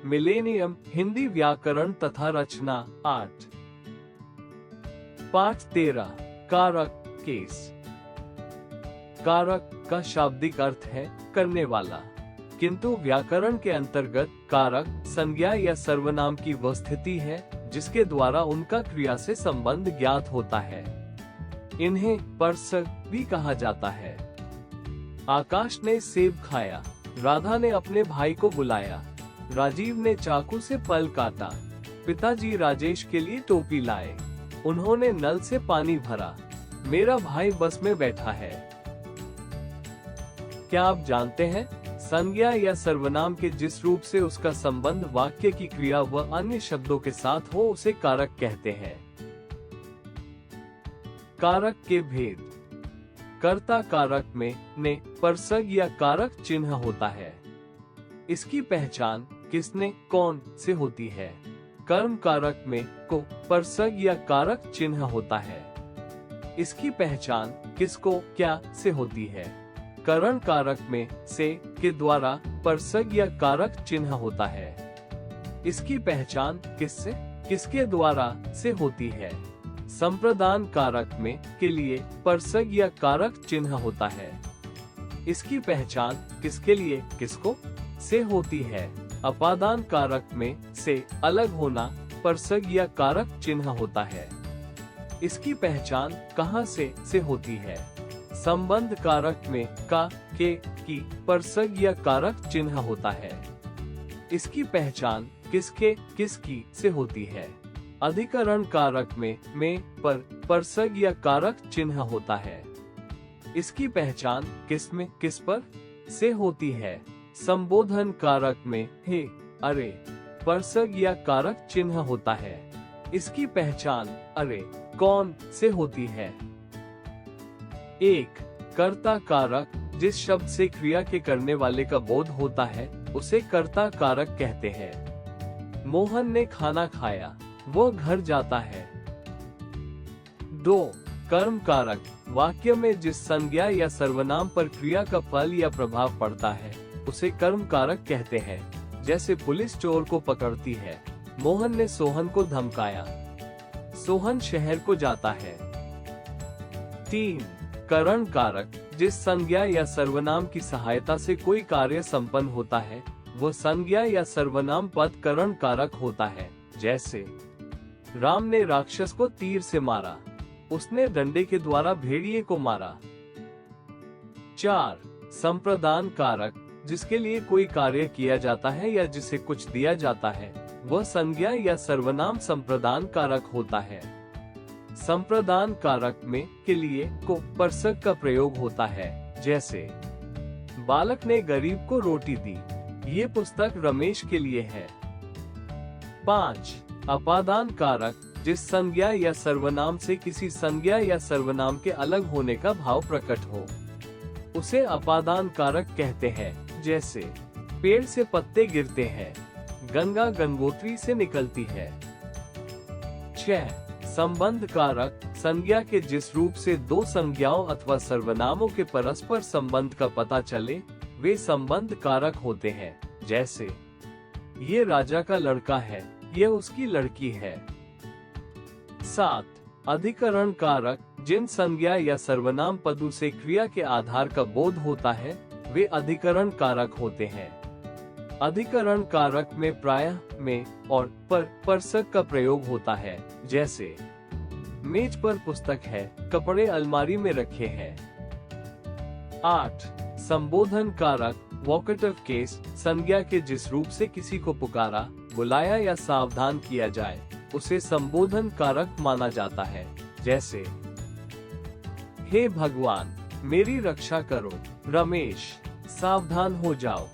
Millennium, Hindi व्याकरण तथा रचना 8। पाठ 13। कारक, केस। कारक का शाब्दिक अर्थ है करने वाला, किंतु व्याकरण के अंतर्गत कारक संज्ञा या सर्वनाम की वह स्थिति है जिसके द्वारा उनका क्रिया से संबंध ज्ञात होता है। इन्हें परसक भी कहा जाता है। आकाश ने सेब खाया, राधा ने अपने भाई को बुलाया, राजीव ने चाकू से पल काटा, पिताजी राजेश के लिए टोपी लाए, उन्होंने नल से पानी भरा, मेरा भाई बस में बैठा है। क्या आप जानते हैं, संज्ञा या सर्वनाम के जिस रूप से उसका संबंध वाक्य की क्रिया व अन्य शब्दों के साथ हो उसे कारक कहते हैं। कारक के भेद। कर्ता कारक में ने, परसग या कारक चिन्ह होता है। इसकी पहचान किसने, कौन से होती है। कर्म कारक में को, परसग या कारक चिन्ह होता है। इसकी पहचान किसको, क्या से होती है। करण कारक में से के द्वारा परसग या कारक चिन्ह होता है। इसकी पहचान किससे, किसके द्वारा से होती है। संप्रदान कारक में के लिए परसग या कारक चिन्ह होता है। इसकी पहचान किसके लिए, किसको से होती है। अपादान कारक में से अलग होना परसग या कारक चिन्ह होता है। इसकी पहचान कहाँ से होती है। संबंध कारक में का, के, की परसग या कारक चिन्ह होता है। इसकी पहचान किसके, किसकी से होती है। अधिकरण कारक में पर परसग या कारक चिन्ह होता है। इसकी पहचान किसमें, किस पर से होती है। संबोधन कारक में हे, अरे परसग या कारक चिन्ह होता है। इसकी पहचान अरे, कौन से होती है। 1। कर्ता कारक, जिस शब्द से क्रिया के करने वाले का बोध होता है उसे कर्ता कारक कहते हैं। मोहन ने खाना खाया, वो घर जाता है। 2। कर्म कारक, वाक्य में जिस संज्ञा या सर्वनाम पर क्रिया का फल या प्रभाव पड़ता है उसे कर्म कारक कहते हैं। जैसे पुलिस चोर को पकड़ती है, मोहन ने सोहन को धमकाया, सोहन शहर को जाता है। 3। करण कारक, जिस संज्ञा या सर्वनाम की सहायता से कोई कार्य संपन्न होता है वो संज्ञा या सर्वनाम पद करण कारक होता है। जैसे राम ने राक्षस को तीर से मारा, उसने डंडे के द्वारा भेड़िए को मारा। 4। संप्रदान कारक, जिसके लिए कोई कार्य किया जाता है या जिसे कुछ दिया जाता है वह संज्ञा या सर्वनाम संप्रदान कारक होता है। संप्रदान कारक में के लिए को परसक का प्रयोग होता है। जैसे बालक ने गरीब को रोटी दी, ये पुस्तक रमेश के लिए है। 5। अपादान कारक, जिस संज्ञा या सर्वनाम से किसी संज्ञा या सर्वनाम के अलग होने का भाव प्रकट हो उसे अपादान कारक कहते हैं। जैसे पेड़ से पत्ते गिरते हैं, गंगा गंगोत्री से निकलती है। 6। संबंध कारक, संज्ञा के जिस रूप से दो संज्ञाओं अथवा सर्वनामों के परस्पर संबंध का पता चले वे संबंध कारक होते हैं। जैसे ये राजा का लड़का है, यह उसकी लड़की है। 7। अधिकरण कारक, जिन संज्ञा या सर्वनाम पदों से क्रिया के आधार का बोध होता है वे अधिकरण कारक होते हैं। अधिकरण कारक में प्रायः में और पर परसक का प्रयोग होता है। जैसे मेज पर पुस्तक है, कपड़े अलमारी में रखे हैं। 8। संबोधन कारक, वोकेटिव केस, संज्ञा के जिस रूप से किसी को पुकारा, बुलाया या सावधान किया जाए उसे संबोधन कारक माना जाता है। जैसे हे भगवान मेरी रक्षा करो, रमेश सावधान हो जाओ।